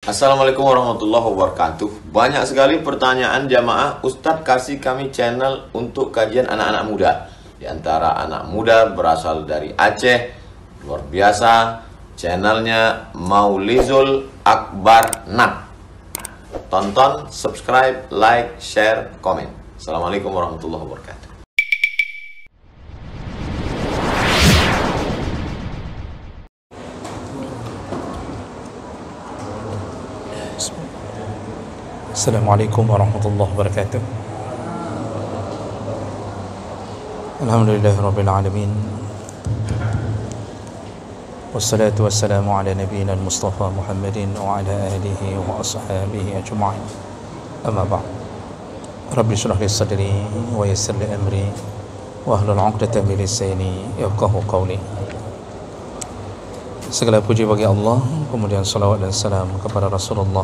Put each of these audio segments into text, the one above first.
Assalamualaikum warahmatullahi wabarakatuh. Banyak sekali pertanyaan jamaah, Ustadz kasih kami channel untuk kajian anak-anak muda. Di antara anak muda berasal dari Aceh, luar biasa, channelnya Maulizul Akbar Nak. Tonton, subscribe, like, share, komen. Assalamualaikum warahmatullahi wabarakatuh. Assalamualaikum warahmatullahi wabarakatuh. Alhamdulillahirabbil alamin. Wassalatu wassalamu ala nabiyyina al-Mustafa Muhammadin wa ala alihi wa ashabihi ajma'in. Amma ba'd. Rabbi shrah li sadri wa yassir li amri wa hlul 'uqdatam min lisani yafqahu qawli. Segala puji bagi Allah, kemudian salawat dan salam kepada Rasulullah,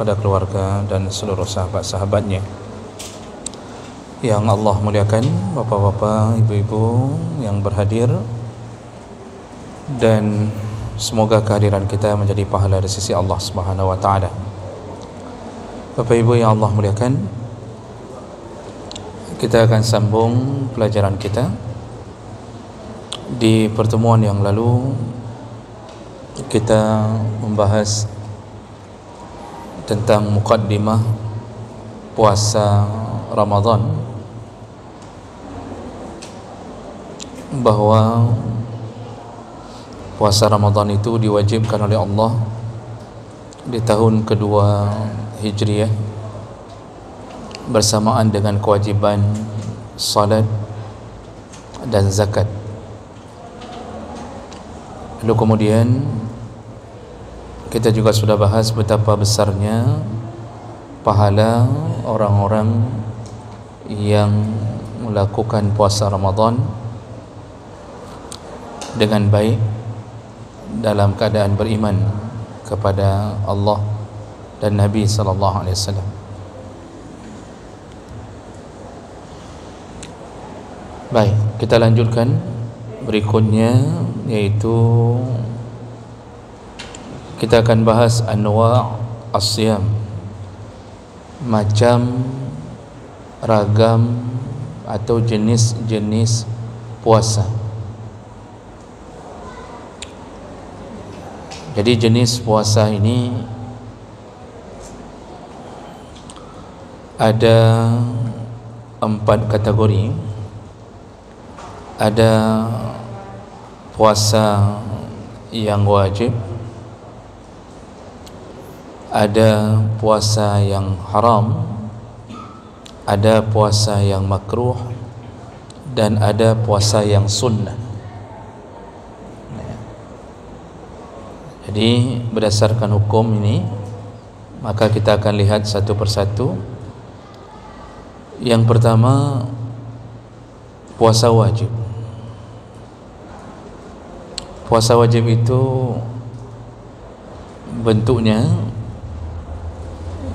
pada keluarga dan seluruh sahabat-sahabatnya yang Allah muliakan, bapak-bapak, ibu-ibu yang berhadir, dan semoga kehadiran kita menjadi pahala di sisi Allah Subhanahu wa taala. Bapak Ibu yang Allah muliakan, kita akan sambung pelajaran kita. Di pertemuan yang lalu kita membahas tentang muqaddimah puasa Ramadan, bahwa puasa Ramadan itu diwajibkan oleh Allah di tahun kedua Hijriah bersamaan dengan kewajiban salat dan zakat. Lalu kemudian kita juga sudah bahas betapa besarnya pahala orang-orang yang melakukan puasa Ramadan dengan baik dalam keadaan beriman kepada Allah dan Nabi sallallahu alaihi wasallam. Baik, kita lanjutkan berikutnya, yaitu kita akan bahas anwa' as-siyam, macam, ragam atau jenis-jenis puasa. Jadi jenis puasa ini ada 4 kategori. Ada puasa yang wajib, ada puasa yang haram, ada puasa yang makruh, dan ada puasa yang sunnah. Jadi berdasarkan hukum ini, maka kita akan lihat satu persatu. Yang pertama, puasa wajib. Puasa wajib itu bentuknya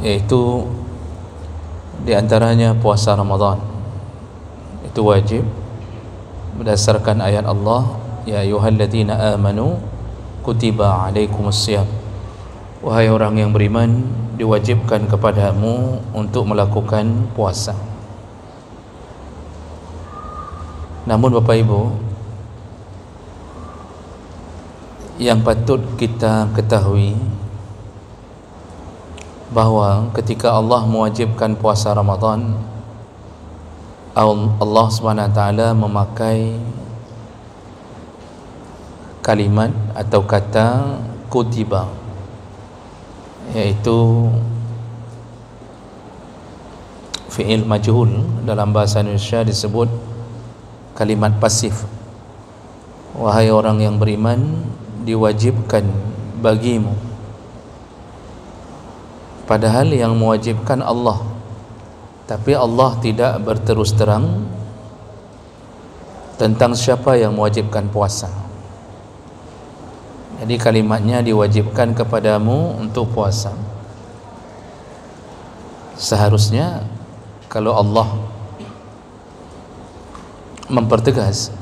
yaitu di antaranya puasa Ramadan. Itu wajib berdasarkan ayat Allah, ya ayyuhalladzina amanu kutiba alaikumussyam. Wahai orang yang beriman, diwajibkan kepadamu untuk melakukan puasa. Namun Bapak Ibu, yang patut kita ketahui bahawa ketika Allah mewajibkan puasa Ramadan, Allah SWT memakai kalimat atau kata kutiba, iaitu fi'il majhul. Dalam bahasa Indonesia disebut kalimat pasif. Wahai orang yang beriman, diwajibkan bagimu. Padahal yang mewajibkan Allah, tapi Allah tidak berterus terang tentang siapa yang mewajibkan puasa. Jadi kalimatnya diwajibkan kepadamu untuk puasa. Seharusnya kalau Allah mempertegas,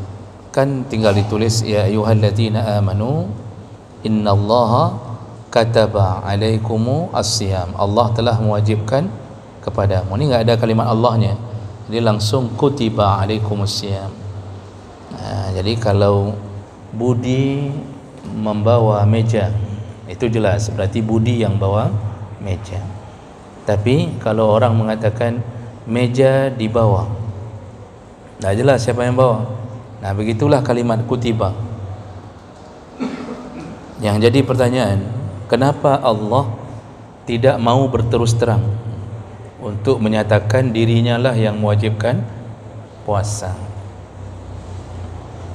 kan tinggal ditulis ya ayyuhalladzina amanu innallaha kataba alaikumu as-siyam, Allah telah mewajibkan kepadamu. Ni enggak ada kalimat Allahnya, jadi langsung kutiba alaikumus siyam. Jadi kalau Budi membawa meja, itu jelas berarti Budi yang bawa meja. Tapi kalau orang mengatakan meja dibawa, dah jelas siapa yang bawa. Nah, begitulah kalimat kutiba. Yang jadi pertanyaan, kenapa Allah tidak mau berterus terang untuk menyatakan dirinya lah yang mewajibkan puasa?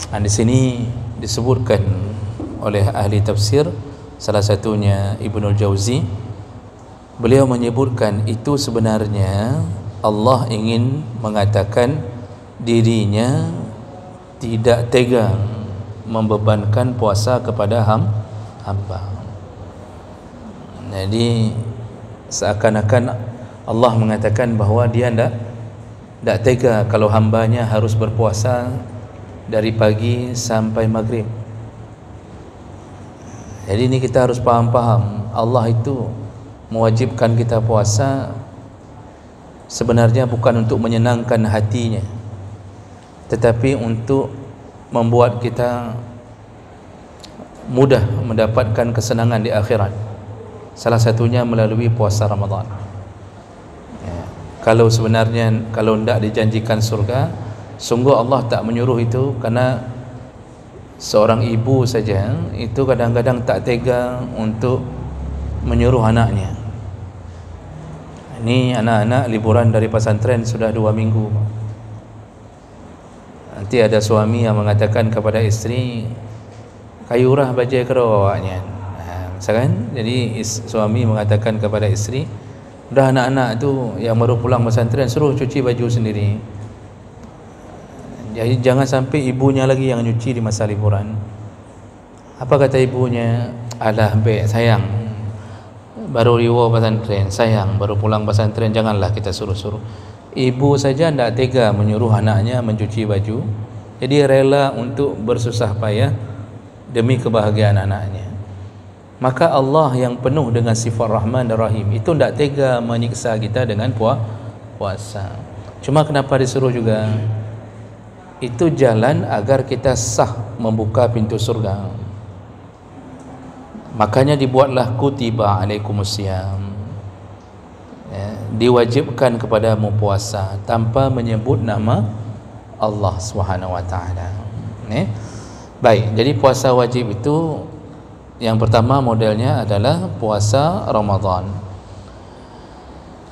Di sini disebutkan oleh ahli tafsir, salah satunya Ibnul Jauzi. Beliau menyebutkan itu sebenarnya Allah ingin mengatakan dirinya tidak tega membebankan puasa kepada hamba. Jadi seakan-akan Allah mengatakan bahawa dia tidak tega kalau hambanya harus berpuasa dari pagi sampai maghrib. Jadi ini kita harus faham Allah itu mewajibkan kita puasa sebenarnya bukan untuk menyenangkan hatinya, tetapi untuk membuat kita mudah mendapatkan kesenangan di akhirat. Salah satunya melalui puasa Ramadan. Kalau sebenarnya kalau tidak dijanjikan surga, sungguh Allah tak menyuruh itu, karena seorang ibu saja itu kadang-kadang tak tega untuk menyuruh anaknya. Ini anak-anak liburan dari pesantren sudah 2 minggu. Nanti ada suami yang mengatakan kepada isteri, kayurah baju kerawaknya. Misalkan, jadi suami mengatakan kepada isteri, dah anak-anak tu yang baru pulang pesantren suruh cuci baju sendiri. Jadi jangan sampai ibunya lagi yang nyuci di masa liburan. Apa kata ibunya? Alah baik sayang, baru riwa pesantren, sayang baru pulang pesantren, janganlah kita suruh-suruh. Ibu saja tidak tega menyuruh anaknya mencuci baju, jadi rela untuk bersusah payah demi kebahagiaan anaknya. Maka Allah yang penuh dengan sifat Rahman dan Rahim itu tidak tega menyiksa kita dengan puasa. Cuma kenapa disuruh juga? Itu jalan agar kita sah membuka pintu surga. Makanya dibuatlah kutiba alaikumusiyam, diwajibkan kepadamu puasa tanpa menyebut nama Allah Subhanahu wa taala. Baik, jadi puasa wajib itu yang pertama modelnya adalah puasa Ramadan.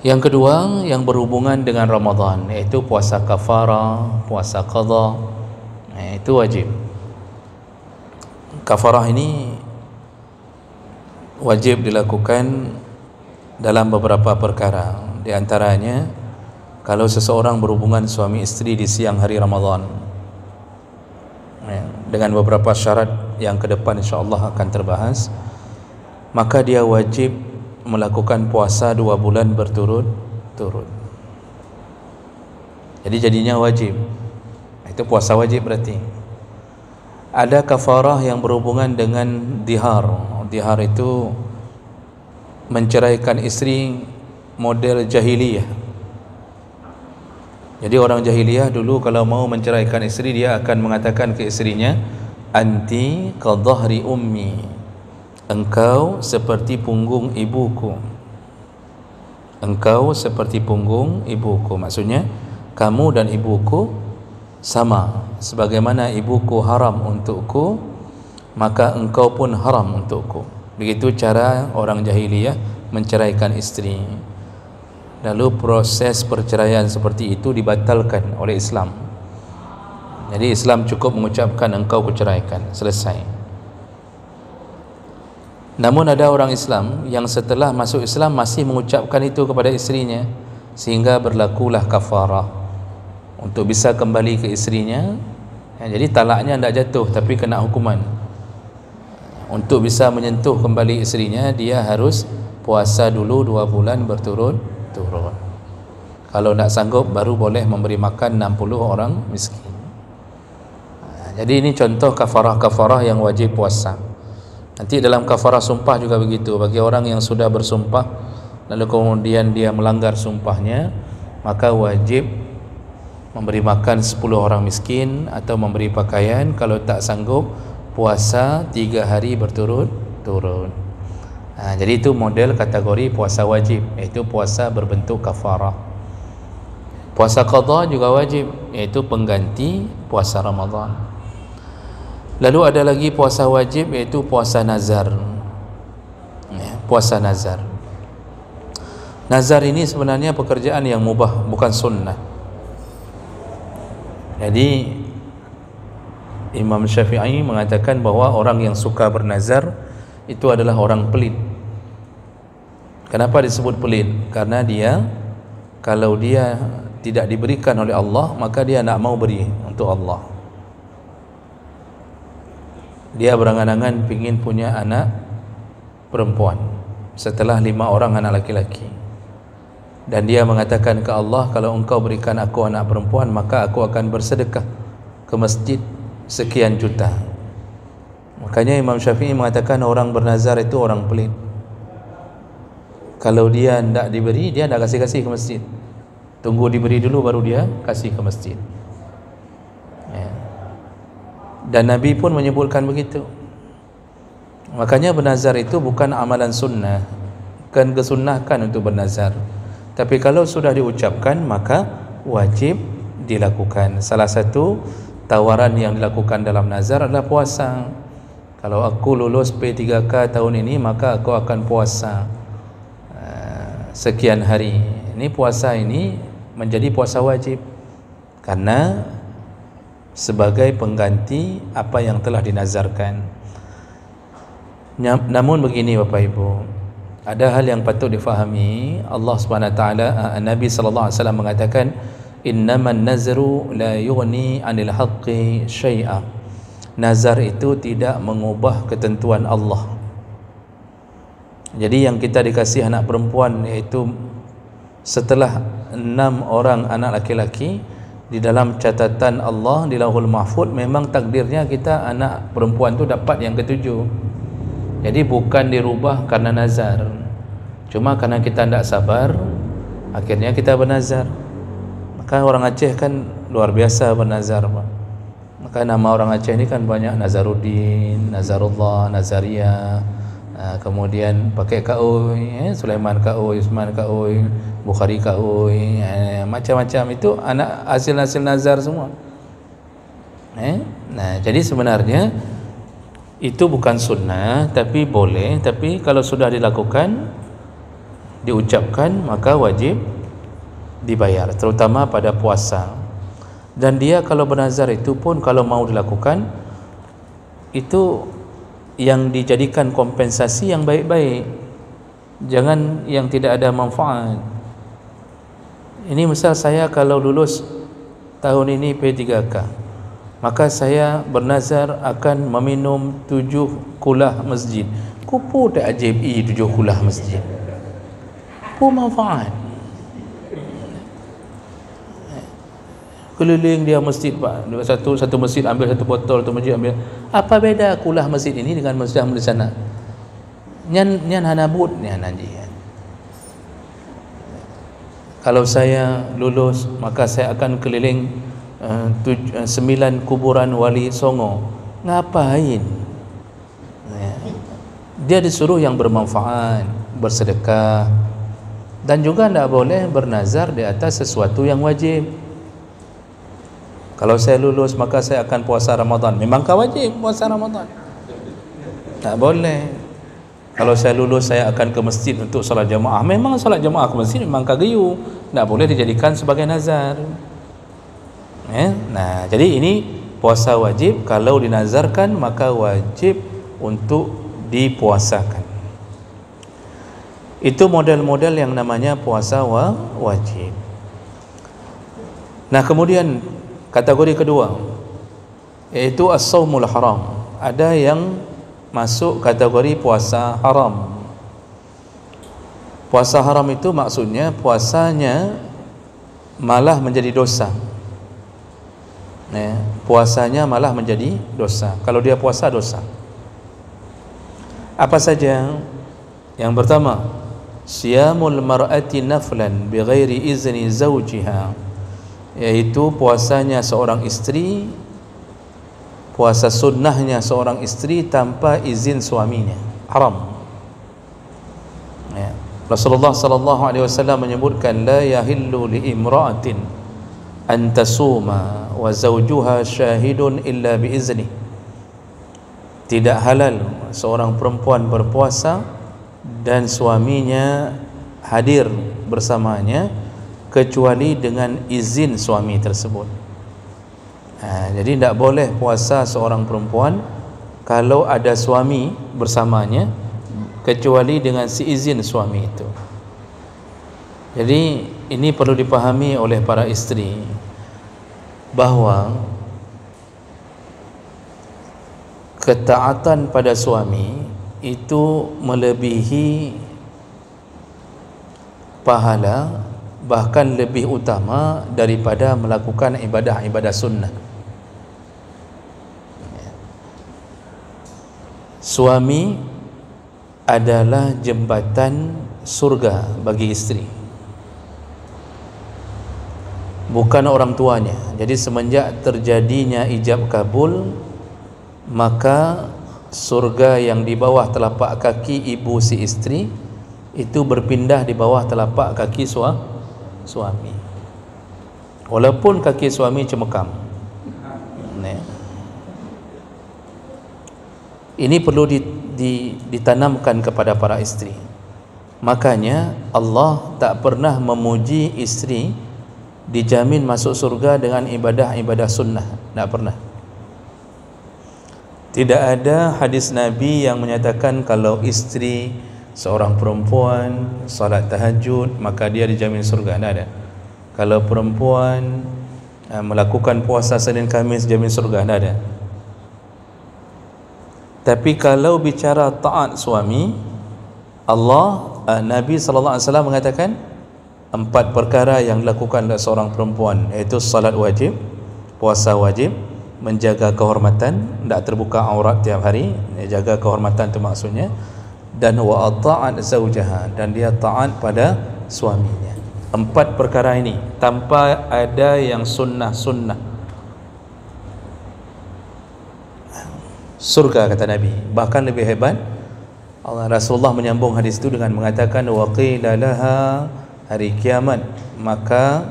Yang kedua yang berhubungan dengan Ramadan, iaitu puasa kafarah, puasa qadha. Itu wajib. Kafarah ini wajib dilakukan dalam beberapa perkara. Di antaranya kalau seseorang berhubungan suami isteri di siang hari Ramadan, dengan beberapa syarat yang ke depan insya-Allah akan terbahas, maka dia wajib melakukan puasa 2 bulan berturut-turut. Jadi jadinya wajib. Itu puasa wajib berarti. Ada kafarah yang berhubungan dengan dihar. Dihar itu menceraikan istri model jahiliyah. Jadi orang jahiliyah dulu kalau mau menceraikan istri, dia akan mengatakan ke istrinya, anti ka dhahri ummi, engkau seperti punggung ibuku. Engkau seperti punggung ibuku. Maksudnya kamu dan ibuku sama. Sebagaimana ibuku haram untukku, maka engkau pun haram untukku. Begitu cara orang jahiliyah menceraikan istri. Lalu proses perceraian seperti itu dibatalkan oleh Islam. Jadi Islam cukup mengucapkan engkau kuceraikan, selesai. Namun ada orang Islam yang setelah masuk Islam masih mengucapkan itu kepada istrinya, sehingga berlakulah kafarah untuk bisa kembali ke istrinya. Jadi talaknya tidak jatuh tapi kena hukuman. Untuk bisa menyentuh kembali istrinya, dia harus puasa dulu 2 bulan berturut-turut. Kalau tidak sanggup baru boleh memberi makan 60 orang miskin. Jadi ini contoh kafarah-kafarah yang wajib puasa. Nanti dalam kafarah sumpah juga begitu. Bagi orang yang sudah bersumpah lalu kemudian dia melanggar sumpahnya, maka wajib memberi makan 10 orang miskin atau memberi pakaian. Kalau tak sanggup, puasa 3 hari berturut-turut. Jadi itu model kategori puasa wajib, iaitu puasa berbentuk kafarah. Puasa qadha juga wajib, iaitu pengganti puasa Ramadan. Lalu ada lagi puasa wajib, iaitu puasa nazar. Puasa nazar. Nazar ini sebenarnya pekerjaan yang mubah, bukan sunnah. Jadi Imam Syafi'i mengatakan bahawa orang yang suka bernazar itu adalah orang pelit. Kenapa disebut pelit? Karena dia, kalau dia tidak diberikan oleh Allah, maka dia nak mau beri untuk Allah. Dia berangan-angan ingin punya anak perempuan setelah 5 orang anak laki-laki, dan dia mengatakan ke Allah, kalau engkau berikan aku anak perempuan, maka aku akan bersedekah ke masjid sekian juta. Makanya Imam Syafi'i mengatakan orang bernazar itu orang pelit. Kalau dia tidak diberi, dia tidak kasih-kasih ke masjid. Tunggu diberi dulu baru dia kasih ke masjid. Dan Nabi pun menyebutkan begitu. Makanya bernazar itu bukan amalan sunnah, bukan kesunnahkan untuk bernazar. Tapi kalau sudah diucapkan, maka wajib dilakukan. Salah satu tawaran yang dilakukan dalam nazar adalah puasa. Kalau aku lulus P3K tahun ini, maka aku akan puasa sekian hari. Ini puasa ini menjadi puasa wajib karena sebagai pengganti apa yang telah dinazarkan. Namun begini Bapak Ibu, ada hal yang patut difahami. Allah SWT, Nabi SAW mengatakan, innaman nazru la yughni anil haqqi syai'a. Nazar itu tidak mengubah ketentuan Allah. Jadi yang kita dikasih anak perempuan, iaitu setelah 6 orang anak laki-laki, di dalam catatan Allah di Lauhul Mahfuz memang takdirnya kita anak perempuan tu dapat yang ke-7. Jadi bukan dirubah karena nazar, cuma karena kita tidak sabar, akhirnya kita bernazar. Maka orang Aceh kan luar biasa bernazar. Maka nama orang Aceh ini kan banyak, Nazaruddin, Nazarullah, Nazaria, kemudian pakai Kaoi, Sulaiman Kaoi, Usman Kaoi, Bukhari Kaoi, macam-macam. Itu anak hasil-hasil nazar semua. Nah, jadi sebenarnya itu bukan sunnah, tapi boleh. Tapi kalau sudah dilakukan, diucapkan, maka wajib dibayar, terutama pada puasa. Dan dia kalau bernazar itu pun, kalau mau dilakukan, itu yang dijadikan kompensasi yang baik-baik, jangan yang tidak ada manfaat. Ini misal saya kalau lulus tahun ini P3K, maka saya bernazar akan meminum 7 kulah masjid. Kupu tak ajib 7 kulah masjid, apa manfaat? Keliling dia masjid Pak, satu masjid ambil 1 botol, satu masjid ambil. Apa beda kulah masjid ini dengan masjid di sana? Nyan hanabut nyan anji. Kalau saya lulus, maka saya akan keliling 9 kuburan wali songo. Ngapain? Dia disuruh yang bermanfaat, bersedekah, dan juga tidak boleh bernazar di atas sesuatu yang wajib. Kalau saya lulus, maka saya akan puasa Ramadan. Memangkah wajib puasa Ramadan? Tak boleh. Kalau saya lulus, saya akan ke masjid untuk solat jamaah. Memang solat jamaah ke masjid memang kagayu, tak boleh dijadikan sebagai nazar. Nah, jadi ini puasa wajib. Kalau dinazarkan, maka wajib untuk dipuasakan. Itu model-model yang namanya puasa wajib. Nah, kemudian kategori kedua, yaitu as-saumul haram. Ada yang masuk kategori puasa haram. Puasa haram itu maksudnya puasanya malah menjadi dosa. Puasanya malah menjadi dosa. Kalau dia puasa, dosa. Apa saja? Yang pertama, siyamul mar'ati naflan bighairi izni zawjiha, yaitu puasanya seorang istri, puasa sunnahnya seorang istri tanpa izin suaminya, haram. Ya. Rasulullah sallallahu alaihi wasallam menyebutkan, la yahillu li imra'atin an tasuma wa zawjuha syahidun illa bi izni. Tidak halal seorang perempuan berpuasa dan suaminya hadir bersamanya kecuali dengan izin suami tersebut. Jadi tidak boleh puasa seorang perempuan kalau ada suami bersamanya kecuali dengan seizin suami itu. Jadi ini perlu dipahami oleh para isteri bahawa ketaatan pada suami itu melebihi pahala, bahkan lebih utama daripada melakukan ibadah-ibadah sunnah. Suami adalah jembatan surga bagi isteri, bukan orang tuanya. Jadi semenjak terjadinya ijab kabul, maka surga yang di bawah telapak kaki ibu si istri itu berpindah di bawah telapak kaki suami, walaupun kaki suami cemekam. Ini perlu ditanamkan kepada para isteri. Makanya Allah tak pernah memuji isteri dijamin masuk surga dengan ibadah-ibadah sunnah, tak pernah. Tidak ada hadis Nabi yang menyatakan kalau isteri seorang perempuan salat tahajud maka dia dijamin surga. Tidak ada. Kalau perempuan melakukan puasa Senin Khamis jamin surga, tidak ada. Tapi kalau bicara taat suami, Nabi SAW mengatakan 4 perkara yang dilakukan oleh seorang perempuan, iaitu salat wajib, puasa wajib, menjaga kehormatan, tidak terbuka aurat tiap hari, jaga kehormatan itu maksudnya, dan wa ta'at zaujaha, dan dia taat pada suaminya. 4 perkara ini tanpa ada yang sunnah-sunnah, surga kata Nabi. Bahkan lebih hebat, Rasulullah menyambung hadis itu dengan mengatakan wa qila laha, hari kiamat, maka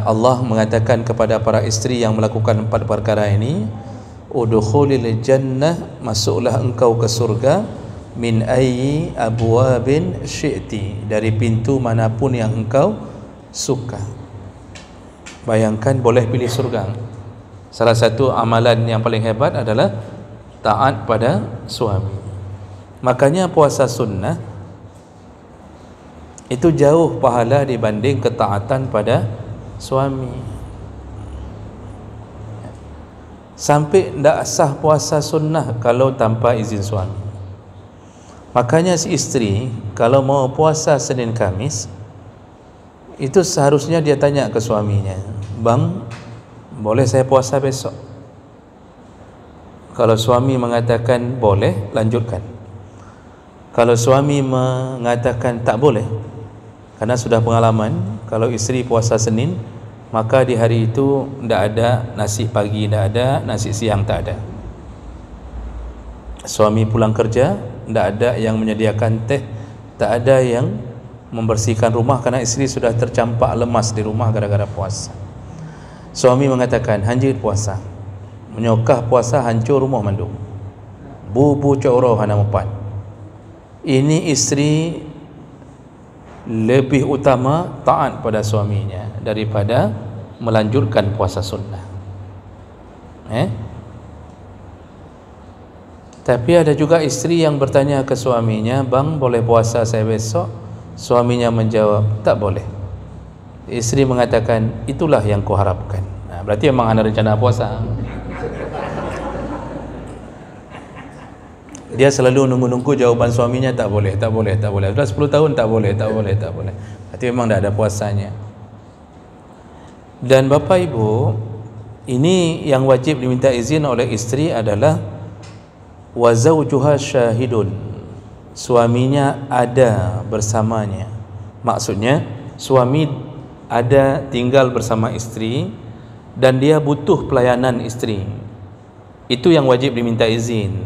Allah mengatakan kepada para isteri yang melakukan 4 perkara ini, udkhulil jannah, masuklah engkau ke surga, min ayyi abwabin syi'ti, dari pintu manapun yang engkau suka. Bayangkan boleh pilih surga. Salah satu amalan yang paling hebat adalah taat pada suami. Makanya puasa sunnah itu jauh pahala dibanding ketaatan pada suami. Sampai tidak sah puasa sunnah kalau tanpa izin suami. Makanya si isteri kalau mau puasa Senin Khamis, itu seharusnya dia tanya ke suaminya, bang, boleh saya puasa besok? Kalau suami mengatakan boleh, lanjutkan. Kalau suami mengatakan tak boleh, karena sudah pengalaman, kalau isteri puasa Senin, maka di hari itu tidak ada nasi pagi, tidak ada nasi siang, tak ada. Suami pulang kerja, tidak ada yang menyediakan teh, tak ada yang membersihkan rumah karena isteri sudah tercampak lemas di rumah gara-gara puasa. Suami mengatakan hanjir puasa, menyokah puasa hancur rumah mandung, bubu coroh hana mepat. Ini isteri lebih utama taat pada suaminya daripada melanjutkan puasa sunnah. Tapi ada juga isteri yang bertanya ke suaminya, bang, boleh puasa saya besok? Suaminya menjawab, tak boleh. Isteri mengatakan, itulah yang kuharapkan. Berarti memang ada rencana puasa. Dia selalu nunggu-nunggu jawaban suaminya, tak boleh, tak boleh, tak boleh. Sudah 10 tahun tak boleh, tak boleh, tak boleh. Berarti memang tidak ada puasanya. Dan Bapak Ibu, ini yang wajib diminta izin oleh isteri adalah wa zawjuha syahidun, suaminya ada bersamanya. Maksudnya suami ada tinggal bersama isteri dan dia butuh pelayanan isteri, itu yang wajib diminta izin.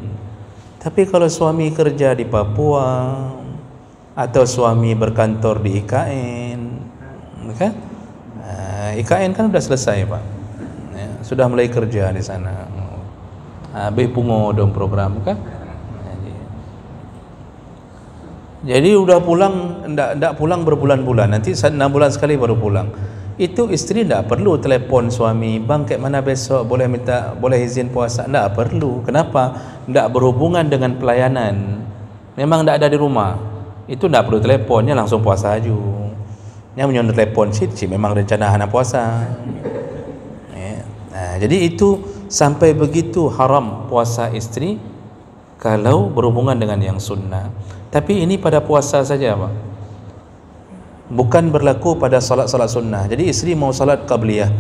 Tapi kalau suami kerja di Papua atau suami berkantor di IKN, kan? IKN kan sudah selesai, Pak, ya, sudah mulai kerja di sana, habis pungo dong program kan. Jadi udah pulang, ndak pulang berbulan-bulan, nanti 6 bulan sekali baru pulang. Itu isteri ndak perlu telepon suami, bang kayak mana besok, boleh izin puasa, ndak perlu. Kenapa? Ndak berhubungan dengan pelayanan, memang ndak ada di rumah, itu ndak perlu teleponnya, langsung puasa aja. Yang menyon telepon sih memang rencana anak puasa. Nah, jadi itu sampai begitu haram puasa istri kalau berhubungan dengan yang sunnah. Tapi ini pada puasa saja, Pak, bukan berlaku pada salat-salat sunnah. Jadi isteri mau salat qabliyah,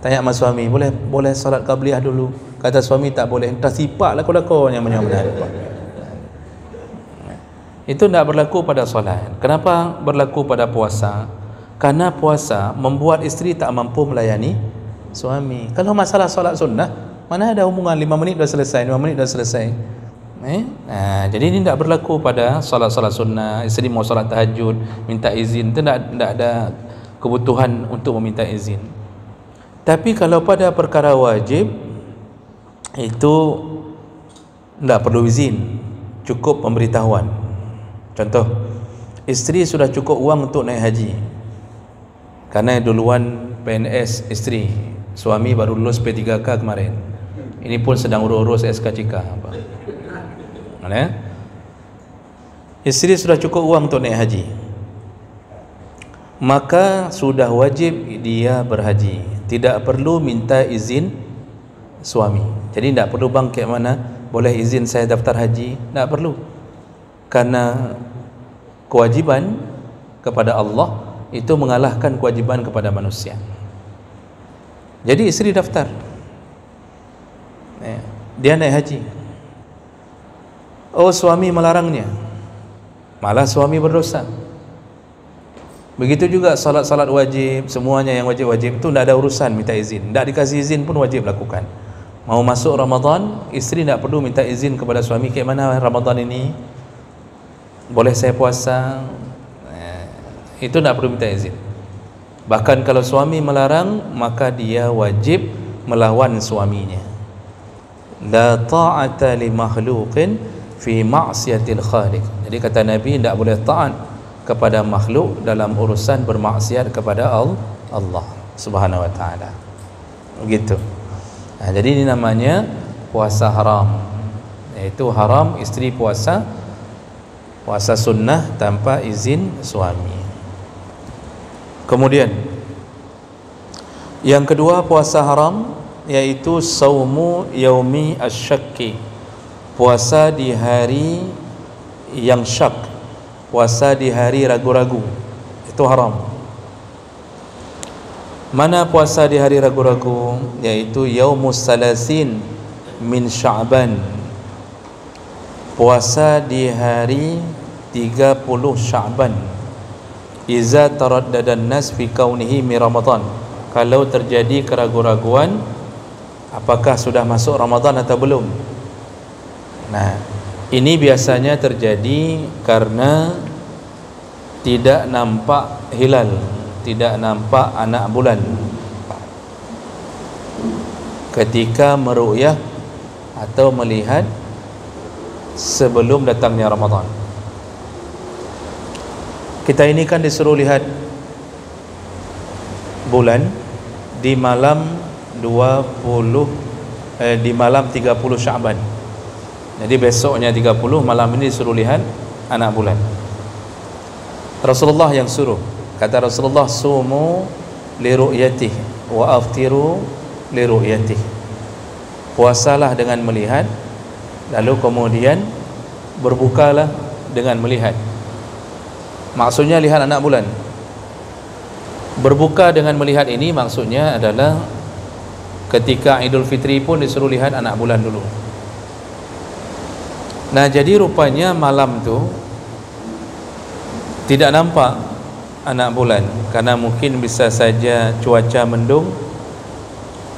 tanya sama suami, boleh salat qabliyah dulu. Kata suami tak boleh, entah sipak laku-laku yang benar. Itu tidak berlaku pada solat. Kenapa berlaku pada puasa? Karena puasa membuat isteri tak mampu melayani suami. Kalau masalah solat sunnah, mana ada hubungan 5 menit dah selesai, 5 menit dah selesai. Jadi ini tidak berlaku pada solat-solat sunnah. Isteri mau solat tahajud, minta izin, itu tidak ada kebutuhan untuk meminta izin. Tapi kalau pada perkara wajib, itu tidak perlu izin, cukup pemberitahuan. Contoh, isteri sudah cukup uang untuk naik haji, karena duluan PNS isteri, suami baru lulus P3K kemarin, ini pun sedang urus SKCK. Isteri sudah cukup uang untuk naik haji, maka sudah wajib dia berhaji, tidak perlu minta izin suami. Jadi tidak perlu, bang kayak mana, boleh izin saya daftar haji, tidak perlu. Karena kewajiban kepada Allah itu mengalahkan kewajiban kepada manusia. Jadi isteri daftar, dia naik haji, oh suami melarangnya, malah suami berdosa. Begitu juga salat-salat wajib, semuanya yang wajib-wajib itu tidak ada urusan minta izin, tidak dikasih izin pun wajib lakukan. Mau masuk Ramadan, isteri tidak perlu minta izin kepada suami, kayak mana Ramadan ini, boleh saya puasa, itu tidak perlu minta izin. Bahkan kalau suami melarang, maka dia wajib melawan suaminya. La ta'ata li makhluqin fi ma'siyatil khaliq. Jadi kata Nabi, tidak boleh taat kepada makhluk dalam urusan bermaksiat kepada Allah Subhanahu wa taala. Begitu. Jadi ini namanya puasa haram, yaitu haram isteri puasa sunnah tanpa izin suami. Kemudian yang kedua puasa haram, yaitu saumu yaumi asyakki, puasa di hari yang syak, puasa di hari ragu-ragu, itu haram. Mana puasa di hari ragu-ragu? Yaitu yaumus salasin min Sya'ban, puasa di hari 30 Sya'ban. Iza taraddadan nas fi kaunihi mi Ramadan, kalau terjadi keraguan-raguan apakah sudah masuk Ramadan atau belum. Nah, ini biasanya terjadi karena tidak nampak hilal, tidak nampak anak bulan ketika meru'yah atau melihat sebelum datangnya Ramadan. Kita ini kan disuruh lihat bulan di malam 30 Sya'ban. Jadi besoknya 30, malam ini disuruh lihat anak bulan. Rasulullah yang suruh. Kata Rasulullah, sumu li ru'yatih wa aftiru li ru'yatih. Puasalah dengan melihat, lalu kemudian berbukalah dengan melihat. Maksudnya lihat anak bulan. Berbuka dengan melihat ini maksudnya adalah ketika Idul Fitri pun disuruh lihat anak bulan dulu. Nah, jadi rupanya malam tu tidak nampak anak bulan, karena mungkin bisa saja cuaca mendung,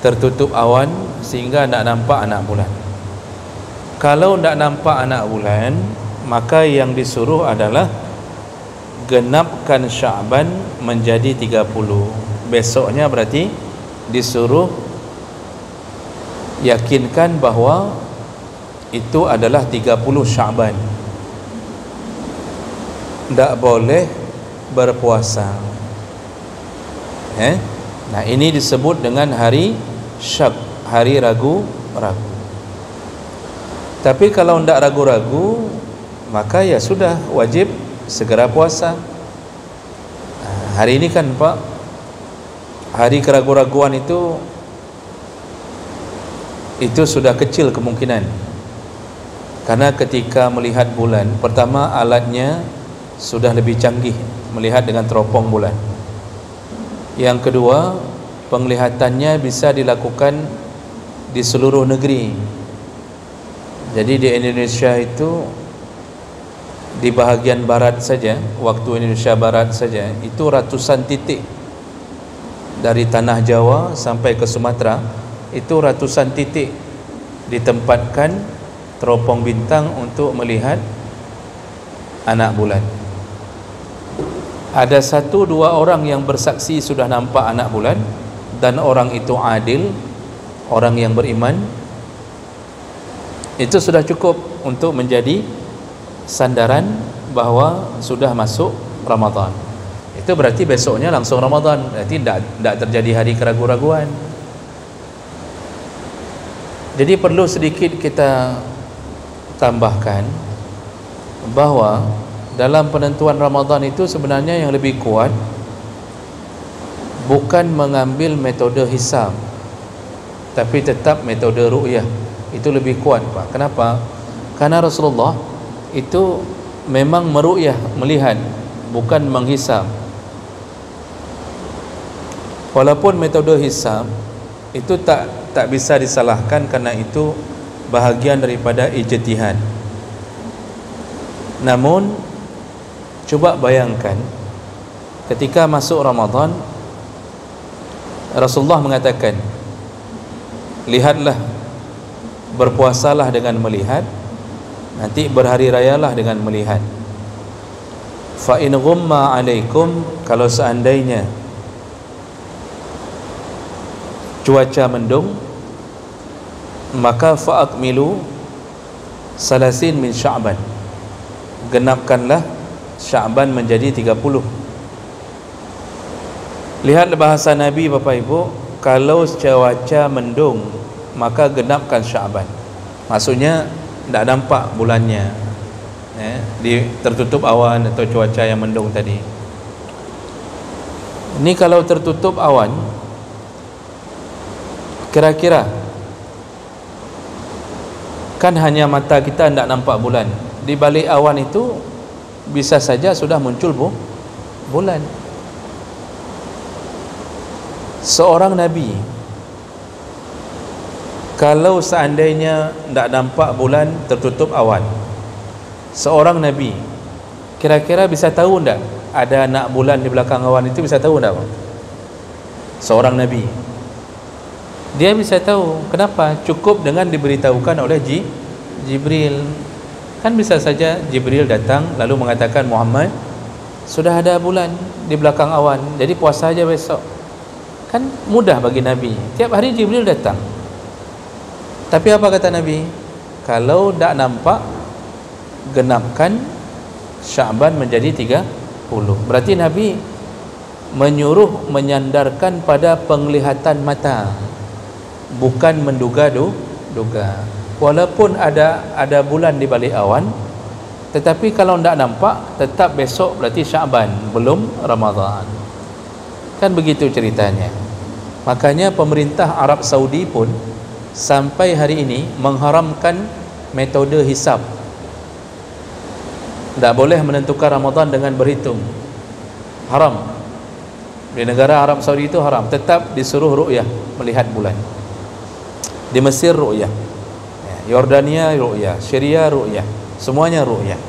tertutup awan sehingga tak nampak anak bulan. Kalau tak nampak anak bulan, maka yang disuruh adalah genapkan Sya'ban menjadi 30. Besoknya berarti disuruh yakinkan bahawa itu adalah 30 Sya'ban. Tak boleh berpuasa. Nah, ini disebut dengan hari syak, hari ragu-ragu. Tapi kalau tidak ragu-ragu, maka ya sudah wajib segera puasa. Hari ini kan Pak, hari keraguan-raguan itu sudah kecil kemungkinan, karena ketika melihat bulan, pertama alatnya sudah lebih canggih melihat dengan teropong bulan. Yang kedua, penglihatannya bisa dilakukan di seluruh negeri. Jadi di Indonesia itu, di bahagian barat saja, waktu Indonesia barat saja, itu ratusan titik. Dari tanah Jawa sampai ke Sumatera, itu ratusan titik ditempatkan teropong bintang untuk melihat anak bulan. Ada 1-2 orang yang bersaksi sudah nampak anak bulan, dan orang itu adil, orang yang beriman, itu sudah cukup untuk menjadi sandaran bahawa sudah masuk Ramadan. Itu berarti besoknya langsung Ramadan, berarti tidak terjadi hari keraguan-raguan. Jadi perlu sedikit kita tambahkan bahawa dalam penentuan Ramadan itu sebenarnya yang lebih kuat bukan mengambil metode hisab, tapi tetap metode ru'yah. Itu lebih kuat Pak. Kenapa? Karena Rasulullah itu memang meru'yah, melihat, bukan menghisab. Walaupun metode hisab itu tak bisa disalahkan, karena itu bahagian daripada ijtihad. Namun coba bayangkan ketika masuk Ramadan, Rasulullah mengatakan, lihatlah, berpuasalah dengan melihat, nanti berhari rayalah dengan melihat. Fa in ghumma alaikum, kalau seandainya cuaca mendung, maka fa'akmilu salasin min Sya'ban, genapkanlah Sya'ban menjadi 30. Lihat bahasa Nabi Bapak Ibu, kalau cuaca mendung maka genapkan Sya'ban. Maksudnya tak nampak bulannya, tertutup awan atau cuaca yang mendung tadi. Ini kalau tertutup awan, kira-kira kan hanya mata kita tidak nampak bulan, di balik awan itu bisa saja sudah muncul bulan. Seorang Nabi, kalau seandainya tidak nampak bulan, tertutup awan, seorang Nabi kira-kira bisa tahu tidak ada anak bulan di belakang awan itu? Bisa tahu tidak? Seorang Nabi, dia bisa tahu. Kenapa? Cukup dengan diberitahukan oleh Jibril. Kan bisa saja Jibril datang lalu mengatakan, Muhammad, sudah ada bulan di belakang awan, jadi puasa aja besok. Kan mudah bagi Nabi. Tiap hari Jibril datang. Tapi apa kata Nabi? Kalau tak nampak, genapkan Sya'ban menjadi 30. Berarti Nabi menyuruh menyandarkan pada penglihatan mata, bukan menduga-duga. Walaupun ada bulan di balik awan, tetapi kalau tidak nampak, tetap besok berarti Sya'ban, belum Ramadan. Kan begitu ceritanya. Makanya pemerintah Arab Saudi pun sampai hari ini mengharamkan metode hisab. Tak boleh menentukan Ramadan dengan berhitung. Haram. Di negara Arab Saudi itu haram. Tetap disuruh ru'yah, melihat bulan. Di Mesir ru'yah. Yordania ru'yah, Syria ru'yah, semuanya ru'yah.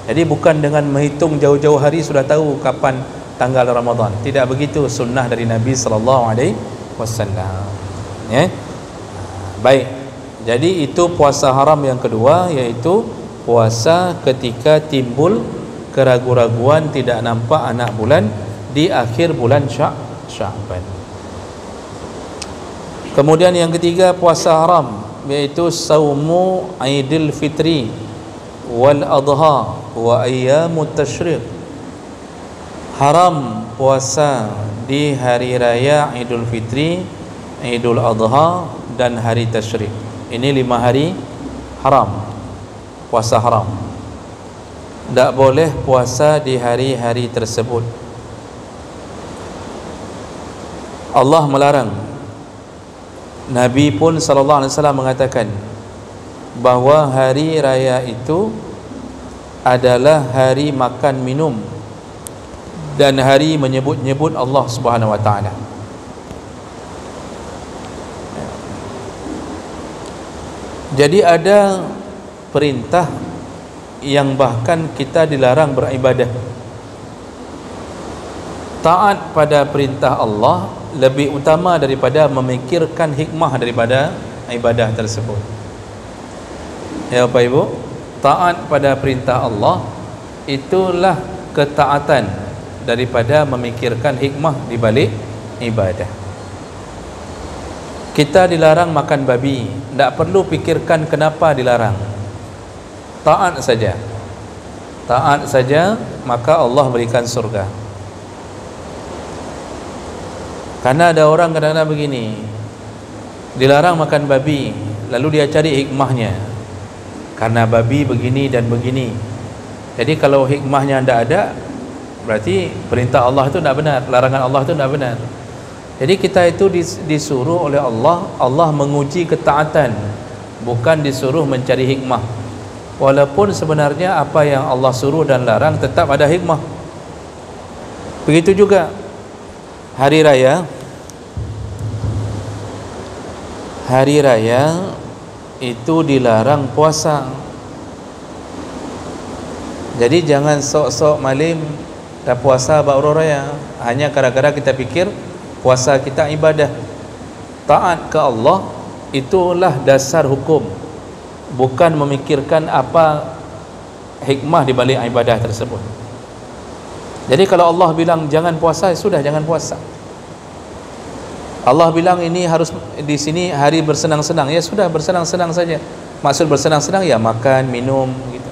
Jadi bukan dengan menghitung jauh-jauh hari sudah tahu kapan tanggal Ramadan. Tidak begitu sunnah dari Nabi sallallahu alaihi wasallam. Ya. Baik. Jadi itu puasa haram yang kedua, iaitu puasa ketika timbul keraguan-raguan tidak nampak anak bulan di akhir bulan Sya'ban. Kemudian yang ketiga puasa haram, iaitu saumu Aidil Fitri wal Adha wa ayyamut tasyriq. Haram puasa di hari raya Idul Fitri, Idul Adha dan hari tasyriq. Ini 5 hari haram, puasa haram. Tak boleh puasa di hari-hari tersebut. Allah melarang. Nabi pun sallallahu alaihi wasallam mengatakan bahawa hari raya itu adalah hari makan minum dan hari menyebut-nyebut Allah Subhanahu wa taala. Jadi ada perintah yang bahkan kita dilarang beribadah. Taat pada perintah Allah lebih utama daripada memikirkan hikmah daripada ibadah tersebut. Ya Bapak Ibu, taat pada perintah Allah itulah ketaatan daripada memikirkan hikmah di balik ibadah. Kita dilarang makan babi, tak perlu fikirkan kenapa dilarang. Taat saja. Taat saja, maka Allah berikan surga. Karena ada orang kadang-kadang begini, dilarang makan babi, lalu dia cari hikmahnya. Karena babi begini dan begini. Jadi kalau hikmahnya tidak ada, berarti perintah Allah itu tidak benar, larangan Allah itu tidak benar. Jadi kita itu disuruh oleh Allah, Allah menguji ketaatan, bukan disuruh mencari hikmah. Walaupun sebenarnya apa yang Allah suruh dan larang tetap ada hikmah. Begitu juga hari raya. Hari raya itu dilarang puasa. Jadi jangan sok-sok malim dah puasa baru raya, hanya kadang-kadang kita fikir puasa kita ibadah. Taat ke Allah itulah dasar hukum, bukan memikirkan apa hikmah di balik ibadah tersebut. Jadi kalau Allah bilang jangan puasa, sudah jangan puasa. Allah bilang ini harus di sini hari bersenang-senang, ya sudah bersenang-senang saja. Maksud bersenang-senang ya makan, minum gitu.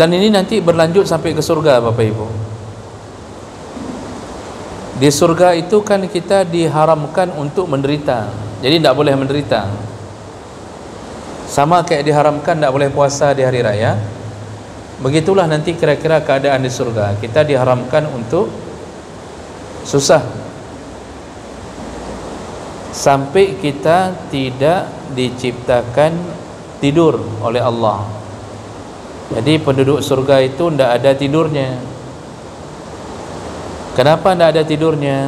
Dan ini nanti berlanjut sampai ke surga Bapak Ibu. Di surga itu kan kita diharamkan untuk menderita. Jadi tidak boleh menderita. Sama kayak diharamkan tidak boleh puasa di hari raya. Begitulah nanti kira-kira keadaan di surga. Kita diharamkan untuk susah sampai kita tidak diciptakan tidur oleh Allah. Jadi penduduk surga itu tidak ada tidurnya. Kenapa tidak ada tidurnya?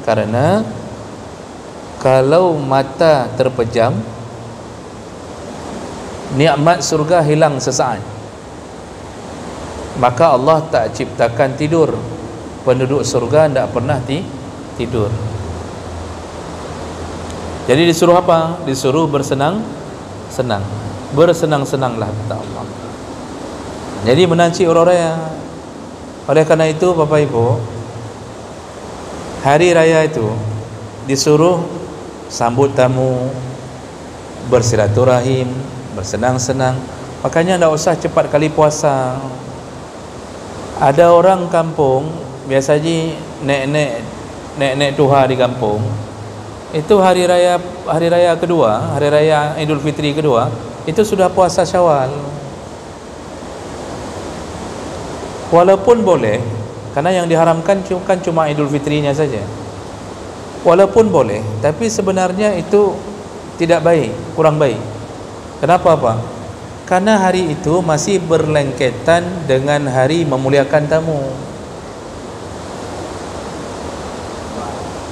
Karena kalau mata terpejam, nikmat surga hilang sesaat. Maka Allah tak ciptakan tidur. Penduduk surga tidak pernah tidur. Jadi disuruh apa? Disuruh bersenang-senang. Bersenang-senanglah kata Allah. Jadi menanci orang raya. Oleh karena itu Bapak Ibu, hari raya itu disuruh sambut tamu, bersilaturahim, bersenang-senang. Makanya tidak usah cepat kali puasa. Ada orang kampung, biasanya nek tuha di kampung, itu hari raya kedua, hari raya Idul Fitri kedua, itu sudah puasa Syawal. Walaupun boleh, karena yang diharamkan kan cuma Idul Fitrinya saja. Walaupun boleh, tapi sebenarnya itu tidak baik, kurang baik. Kenapa Pak? Karena hari itu masih berlengketan dengan hari memuliakan tamu.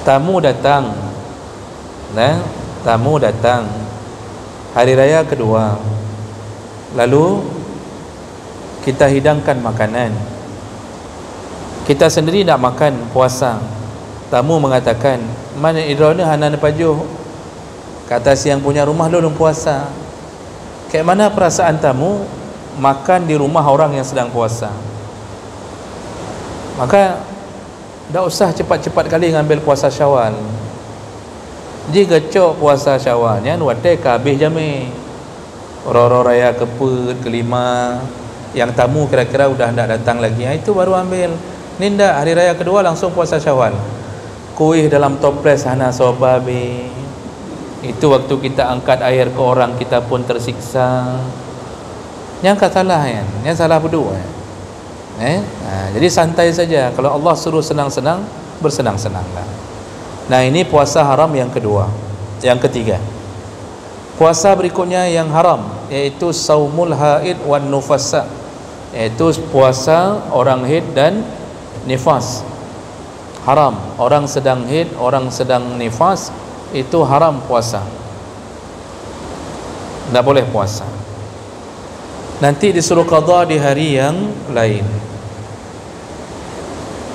Tamu datang. Nah, tamu datang. hari raya kedua, lalu kita hidangkan makanan. Kita sendiri nak makan puasa, tamu mengatakan, mana idrana hanan pajuh, kata si yang punya rumah lu puasa. Kayak mana perasaan tamu makan di rumah orang yang sedang puasa? Maka tak usah cepat-cepat kali ngambil puasa Syawal. Jika cok puasa Syawalnya nuatek habis jami Roro raya keput kelima, yang tamu kira-kira udah tidak datang lagi, itu baru ambil. Ni ndak, hari raya kedua langsung puasa Syawal. Kuih dalam toples hana sobabe. Itu waktu kita angkat air ke orang, kita pun tersiksa. Yang tak salah kan? Yang salah berdua. Jadi santai saja. Kalau Allah suruh senang-senang, bersenang-senanglah. Nah, ini puasa haram yang kedua. Yang ketiga, puasa berikutnya yang haram, yaitu saumul haid wan nufasa, yaitu puasa orang haid dan nifas. Haram. Orang sedang haid, orang sedang nifas, itu haram puasa. Tak boleh puasa. Nanti disuruh qada di hari yang lain.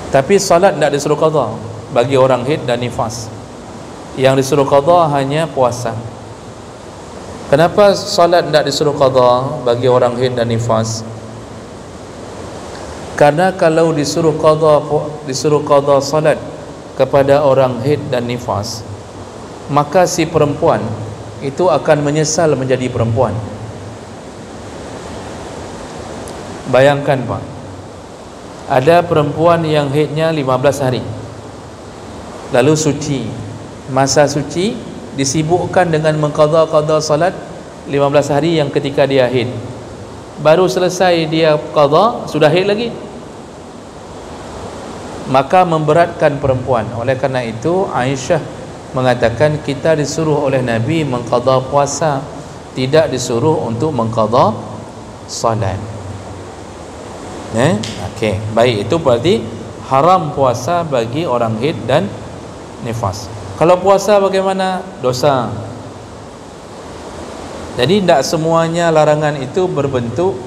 Tapi salat tak disuruh qada bagi orang haid dan nifas. Yang disuruh qada hanya puasa. Kenapa salat tak disuruh qada bagi orang haid dan nifas? Karena kalau disuruh qada salat kepada orang haid dan nifas, maka si perempuan itu akan menyesal menjadi perempuan. Bayangkan Pak, ada perempuan yang haidnya 15 hari, lalu suci. Masa suci disibukkan dengan mengqada salat 15 hari yang ketika dia haid. Baru selesai dia qada, sudah haid lagi. Maka memberatkan perempuan. Oleh kerana itu Aisyah mengatakan kita disuruh oleh Nabi mengqada puasa, tidak disuruh untuk mengqada salat. Okey, baik, itu berarti haram puasa bagi orang haid dan nifas. Kalau puasa bagaimana? Dosa. Jadi tidak semuanya larangan itu berbentuk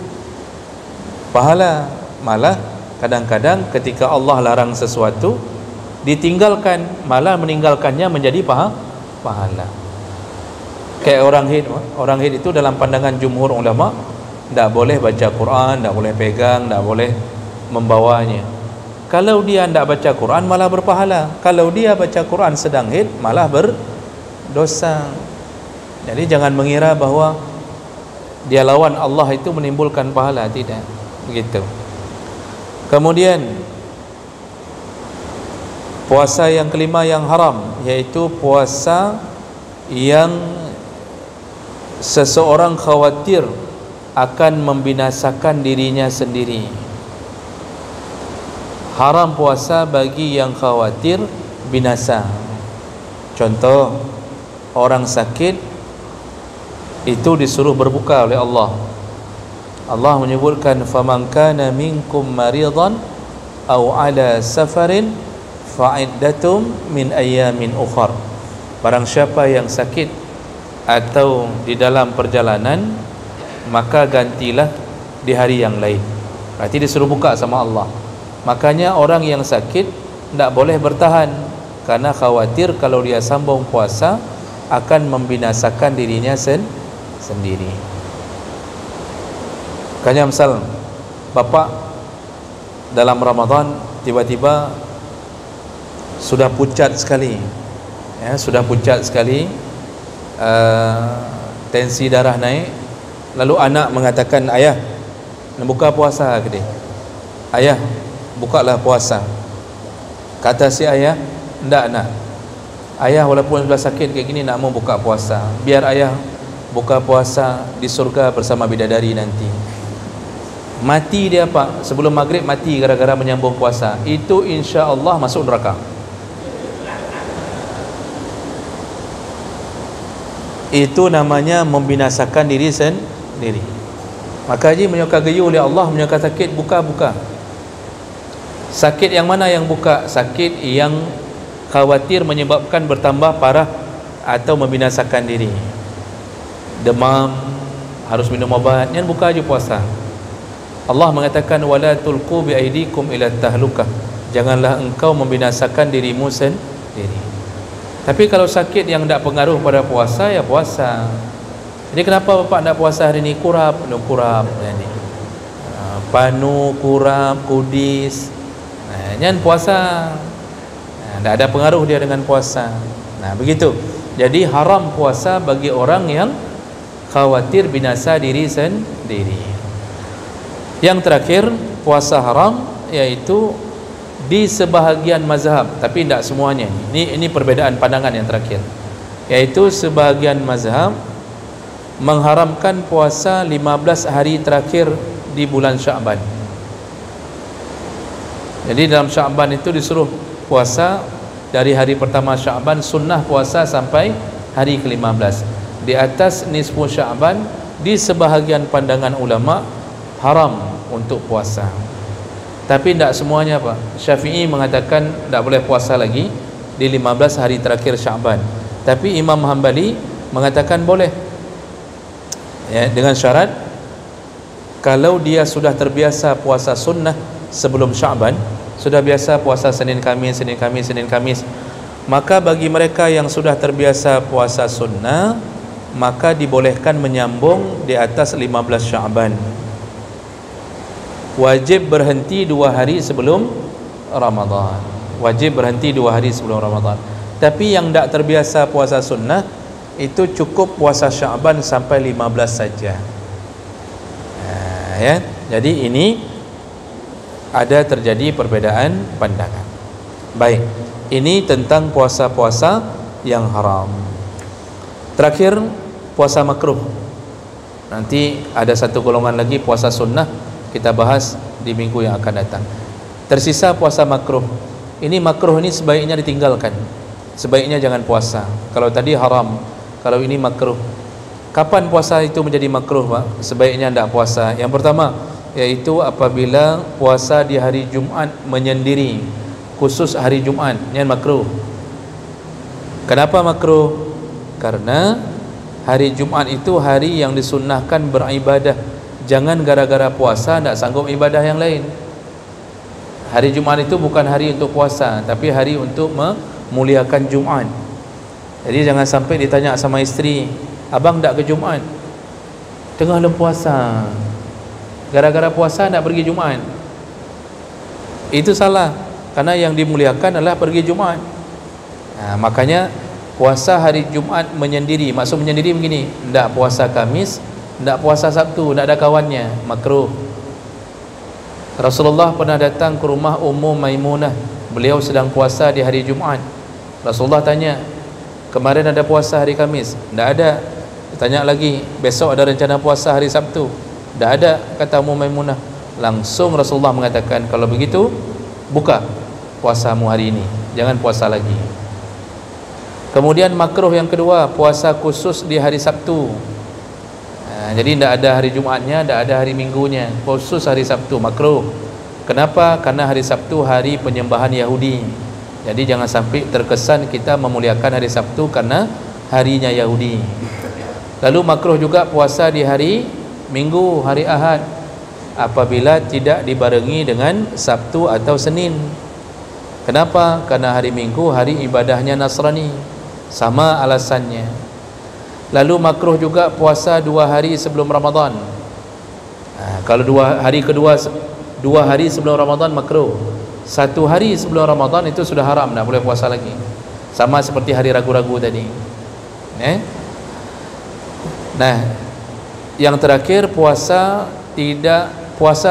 pahala. Malah kadang-kadang ketika Allah larang sesuatu, ditinggalkan, malah meninggalkannya menjadi pahala. Kayak orang haid itu dalam pandangan jumhur ulama tak boleh baca Quran, tak boleh pegang, tak boleh membawanya. Kalau dia tak baca Quran malah berpahala. Kalau dia baca Quran sedang haid malah berdosa. Jadi jangan mengira bahawa dia lawan Allah itu menimbulkan pahala, tidak begitu. Kemudian puasa yang kelima yang haram, yaitu puasa yang seseorang khawatir akan membinasakan dirinya sendiri. Haram puasa bagi yang khawatir binasa. Contoh, orang sakit itu disuruh berbuka oleh Allah. Allah menyebutkan faman kana minkum maridan aw ala safarin fa'iddatum min ayyamin ukhar. Barang siapa yang sakit atau di dalam perjalanan, maka gantilah di hari yang lain. Berarti disuruh buka sama Allah. Makanya orang yang sakit tidak boleh bertahan, karena khawatir kalau dia sambung puasa akan membinasakan dirinya sendiri. Makanya misal bapak dalam Ramadan tiba-tiba sudah pucat sekali, sudah pucat sekali, tensi darah naik, lalu anak mengatakan, ayah nak buka puasa ke dia? Ayah, bukalah puasa. Kata si ayah, enggak nak, ayah walaupun sudah sakit kayak gini nak mau buka puasa, biar ayah buka puasa di surga bersama bidadari nanti. Mati dia Pak, sebelum maghrib mati gara-gara menyambung puasa, itu insya Allah masuk neraka. Itu namanya membinasakan diri sendiri. Maka haji menyuka geyu oleh Allah, menyuka sakit, buka-buka. Sakit yang mana yang buka? Sakit yang khawatir menyebabkan bertambah parah atau membinasakan diri. demam harus minum obat, yang buka je puasa. Allah mengatakan wala tulqu bi aidikum ila tahlukah, janganlah engkau membinasakan dirimu sendiri. Tapi kalau sakit yang tak pengaruh pada puasa, ya puasa. Jadi kenapa bapak nak puasa hari ni? Kurap, ni. Panu, kurap, kudis. Jangan puasa. Tak ada pengaruh dia dengan puasa. Begitu. Jadi haram puasa bagi orang yang khawatir binasa diri sendiri. Yang terakhir, puasa haram yaitu di sebahagian mazhab, tapi tidak semuanya. Ini perbezaan pandangan yang terakhir, yaitu sebahagian mazhab mengharamkan puasa 15 hari terakhir di bulan Sya'ban. Jadi dalam Sya'ban itu disuruh puasa dari hari pertama Sya'ban, sunnah puasa sampai hari ke-15. Di atas nisfu Sya'ban, di sebahagian pandangan ulama haram untuk puasa. Tapi tidak semuanya, Pak. Syafi'i mengatakan tidak boleh puasa lagi di 15 hari terakhir Sya'ban. Tapi Imam Hanbali mengatakan boleh, ya, dengan syarat kalau dia sudah terbiasa puasa sunnah sebelum Sya'ban, sudah biasa puasa Senin Kamis, maka bagi mereka yang sudah terbiasa puasa sunnah, maka dibolehkan menyambung di atas 15 Sya'ban. Wajib berhenti 2 hari sebelum Ramadan. Wajib berhenti 2 hari sebelum Ramadan. Tapi yang tak terbiasa puasa sunnah, itu cukup puasa Sya'ban sampai 15 saja. Ya. Jadi ini ada terjadi perbedaan pandangan. Baik, ini tentang puasa-puasa yang haram. Terakhir, puasa makruh. Nanti ada satu golongan lagi puasa sunnah, kita bahas di minggu yang akan datang. Tersisa puasa makruh. Ini makruh ini sebaiknya ditinggalkan. Sebaiknya jangan puasa. Kalau tadi haram, kalau ini makruh. Kapan puasa itu menjadi makruh, Pak? Sebaiknya tidak puasa. Yang pertama, yaitu apabila puasa di hari Jumat menyendiri, khusus hari Jumat, ini makruh. Kenapa makruh? Karena hari Jumat itu hari yang disunnahkan beribadah. Jangan gara-gara puasa tidak sanggup ibadah yang lain. Hari Jumat itu bukan hari untuk puasa, tapi hari untuk memuliakan Jumat. Jadi jangan sampai ditanya sama isteri, abang tak ke Jumat? Tengah dalam puasa, gara-gara puasa nak pergi Jumat. Itu salah, karena yang dimuliakan adalah pergi Jumat. Makanya puasa hari Jumat menyendiri. Maksud menyendiri begini, tidak puasa Kamis, tidak puasa Sabtu, tidak ada kawannya, makruh. Rasulullah pernah datang ke rumah Ummu Maimunah. Beliau sedang puasa di hari Jumat. Rasulullah tanya, kemarin ada puasa hari Kamis? Tidak ada. Tanya lagi, besok ada rencana puasa hari Sabtu? Tidak ada, kata Ummu Maimunah. Langsung Rasulullah mengatakan, kalau begitu buka puasamu hari ini, jangan puasa lagi. Kemudian makruh yang kedua, puasa khusus di hari Sabtu. Jadi tidak ada hari Jumatnya, tidak ada hari Minggunya, khusus hari Sabtu, makruh. Kenapa? Karena hari Sabtu hari penyembahan Yahudi. Jadi jangan sampai terkesan kita memuliakan hari Sabtu karena harinya Yahudi. Lalu makruh juga puasa di hari Minggu, hari Ahad, apabila tidak dibarengi dengan Sabtu atau Senin. Kenapa? Karena hari Minggu hari ibadahnya Nasrani. Sama alasannya. Lalu makruh juga puasa 2 hari sebelum Ramadan. Kalau 2 hari sebelum Ramadan makruh. 1 hari sebelum Ramadan itu sudah haram, tak boleh puasa lagi. Sama seperti hari ragu-ragu tadi. Nah, yang terakhir puasa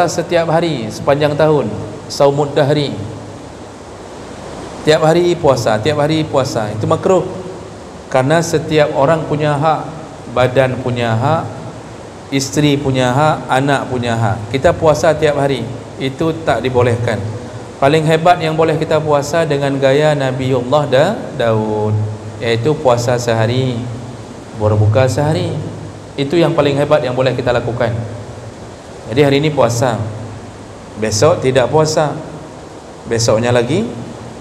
setiap hari sepanjang tahun, saumud dahri. Tiap hari puasa, itu makruh. Karena setiap orang punya hak, badan punya hak, isteri punya hak, anak punya hak. Kita puasa tiap hari, itu tak dibolehkan. Paling hebat yang boleh kita puasa dengan gaya Nabiullah Daud, yaitu puasa sehari, berbuka sehari. Itu yang paling hebat yang boleh kita lakukan. Jadi hari ini puasa, besok tidak puasa, besoknya lagi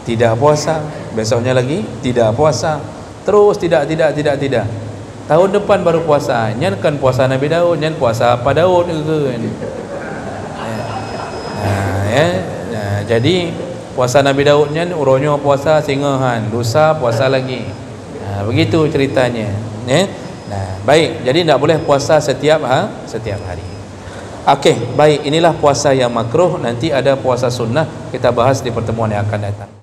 tidak puasa, besoknya lagi tidak puasa, terus tidak. tahun depan baru puasa. Nyan kan puasa Nabi Daud, nyan puasa apa Daud ke kan. Jadi puasa Nabi Daud nyan uronyo puasa singahan, lusa puasa lagi. Begitu ceritanya. Baik, jadi tidak boleh puasa setiap hari. Okey, baik, inilah puasa yang makruh. Nanti ada puasa sunnah, kita bahas di pertemuan yang akan datang.